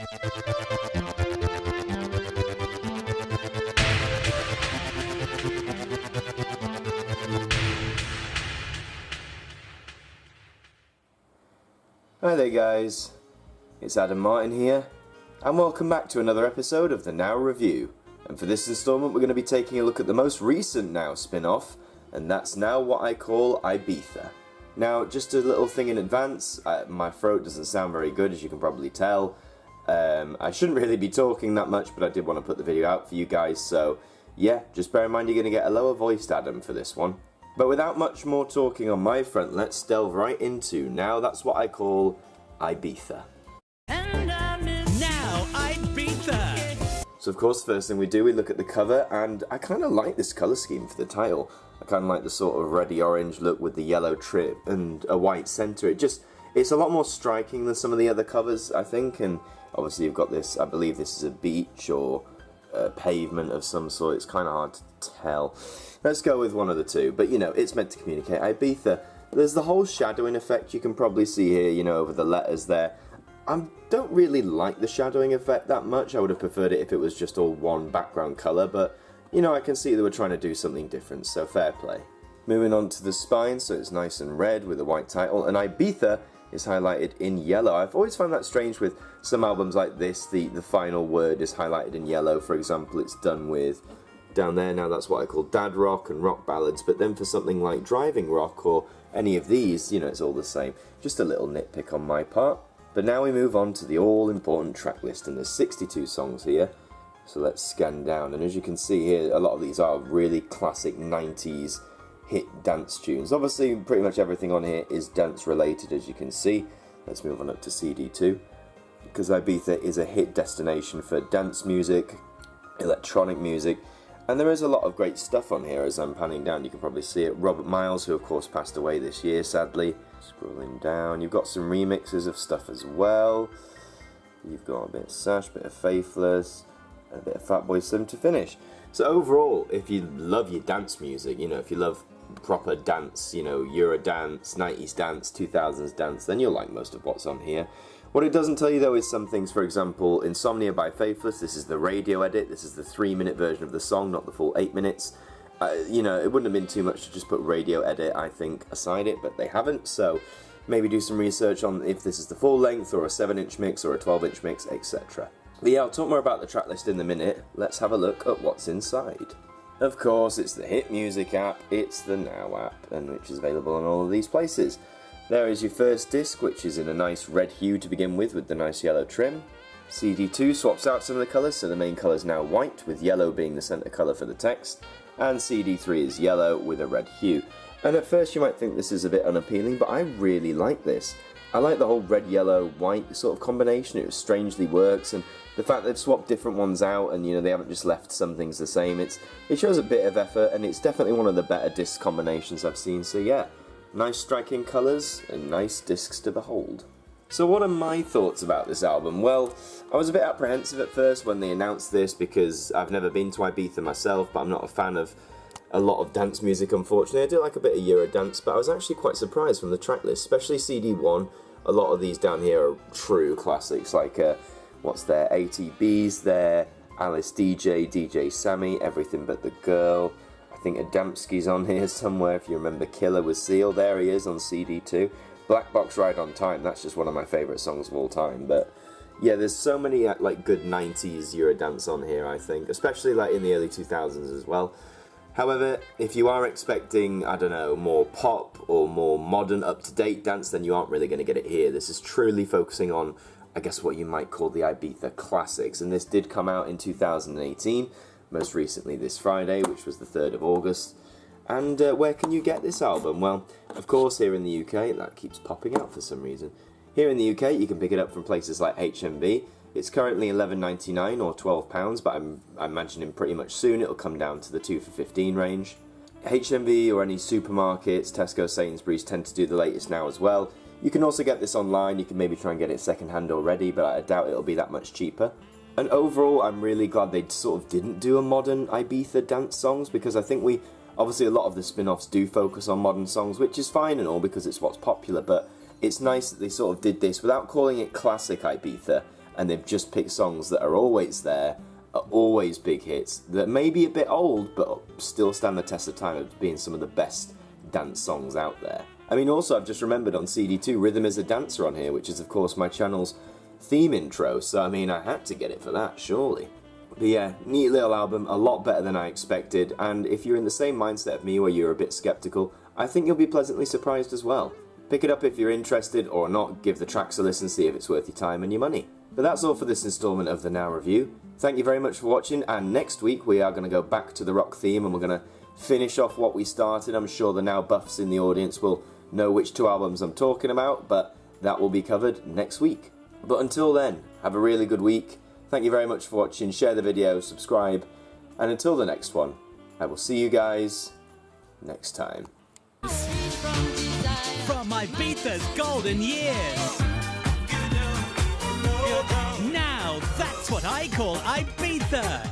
Hi there guys, it's Adam Martyn here, and welcome back to another episode of the Now Review. And for this installment we're going to be taking a look at the most recent Now spin-off, and that's now what I call Ibiza. Now, just a little thing in advance, my throat doesn't sound very good as you can probably tell. I shouldn't really be talking that much, but I did want to put the video out for you guys, so yeah, just bear in mind you're going to get a lower voiced Adam for this one. But without much more talking on my front, let's delve right into Now That's What I Call Ibiza. Now Ibiza! So of course the first thing we do, we look at the cover, and I kind of like this colour scheme for the title. I kind of like the sort of reddy orange look with the yellow trim and a white centre. It's a lot more striking than some of the other covers, I think, and obviously you've got this, I believe this is a beach or a pavement of some sort. It's kind of hard to tell. Let's go with one of the two, but you know, it's meant to communicate Ibiza. There's the whole shadowing effect you can probably see here, you know, over the letters there. I don't really like the shadowing effect that much. I would have preferred it if it was just all one background colour, but you know, I can see they were trying to do something different, so fair play. Moving on to the spine, so it's nice and red with a white title, and Ibiza is highlighted in yellow. I've always found that strange with some albums like this, the final word is highlighted in yellow. For example, it's done with down there, Now That's What I Call dad rock and rock ballads, but then for something like driving rock or any of these, you know, it's all the same. Just a little nitpick on my part. But now we move on to the all-important track list, and there's 62 songs here, so let's scan down. And as you can see here, a lot of these are really classic 90s hit dance tunes. Obviously pretty much everything on here is dance related, as you can see. Let's move on up to CD2, because Ibiza is a hit destination for dance music, electronic music, and there is a lot of great stuff on here. As I'm panning down, you can probably see it. Robert Miles, who of course passed away this year, sadly. Scrolling down, you've got some remixes of stuff as well. You've got a bit of Sash, a bit of Faithless, and a bit of Fatboy Slim to finish. So overall, if you love your dance music, you know, if you love proper dance, you know, Eurodance, 90s dance, 2000s dance, then you'll like most of what's on here. What it doesn't tell you though is some things. For example, Insomnia by Faithless, this is the radio edit, this is the 3-minute version of the song, not the full 8 minutes. You know, it wouldn't have been too much to just put radio edit, I think, aside it, but they haven't, so maybe do some research on if this is the full length or a 7-inch mix or a 12-inch mix, etc. But yeah, I'll talk more about the track list in a minute. Let's have a look at what's inside. Of course, it's the hit music app, it's the Now app, and which is available on all of these places. There is your first disc, which is in a nice red hue to begin with the nice yellow trim. CD2 swaps out some of the colours, so the main colour is now white, with yellow being the centre colour for the text, and CD3 is yellow with a red hue. And at first you might think this is a bit unappealing, but I really like this. I like the whole red, yellow, white sort of combination. It strangely works, and the fact they've swapped different ones out and, you know, they haven't just left some things the same. It shows a bit of effort, and it's definitely one of the better disc combinations I've seen. So yeah, nice striking colours and nice discs to behold. So what are my thoughts about this album? Well, I was a bit apprehensive at first when they announced this because I've never been to Ibiza myself, but I'm not a fan of a lot of dance music, unfortunately. I do like a bit of Eurodance, but I was actually quite surprised from the track list, especially CD1. A lot of these down here are true classics, like what's there, ATB's there, Alice DJ, DJ Sammy, Everything But the Girl. I think Adamski's on here somewhere, if you remember Killer with Seal. There he is on CD2. Black Box Ride on Time, that's just one of my favourite songs of all time. But yeah, there's so many like good 90s Eurodance on here, I think, especially like in the early 2000s as well. However, if you are expecting, I don't know, more pop or more modern, up-to-date dance, then you aren't really going to get it here. This is truly focusing on, I guess, what you might call the Ibiza classics. And this did come out in 2018, most recently this Friday, which was the 3rd of August. And where can you get this album? Well, of course, here in the UK, that keeps popping out for some reason. Here in the UK, you can pick it up from places like HMV. It's currently £11.99 or £12, but I'm imagining pretty much soon it'll come down to the 2 for £15 range. HMV or any supermarkets, Tesco, Sainsbury's tend to do the latest now as well. You can also get this online. You can maybe try and get it second-hand already, but I doubt it'll be that much cheaper. And overall, I'm really glad they sort of didn't do a modern Ibiza dance songs, because I think obviously a lot of the spin-offs do focus on modern songs, which is fine and all because it's what's popular, but it's nice that they sort of did this without calling it classic Ibiza, and they've just picked songs that are always there, are always big hits, that may be a bit old, but still stand the test of time of being some of the best dance songs out there. I mean, also, I've just remembered on CD2, Rhythm is a Dancer on here, which is, of course, my channel's theme intro, so, I mean, I had to get it for that, surely. But yeah, neat little album, a lot better than I expected, and if you're in the same mindset of me where you're a bit skeptical, I think you'll be pleasantly surprised as well. Pick it up if you're interested, or not, give the tracks a listen, see if it's worth your time and your money. But that's all for this instalment of the Now Review. Thank you very much for watching, and next week we are going to go back to the rock theme and we're going to finish off what we started. I'm sure the Now buffs in the audience will know which two albums I'm talking about, but that will be covered next week. But until then, have a really good week. Thank you very much for watching, share the video, subscribe, and until the next one, I will see you guys next time. From Ibiza's golden years. Now that's what I call Ibiza.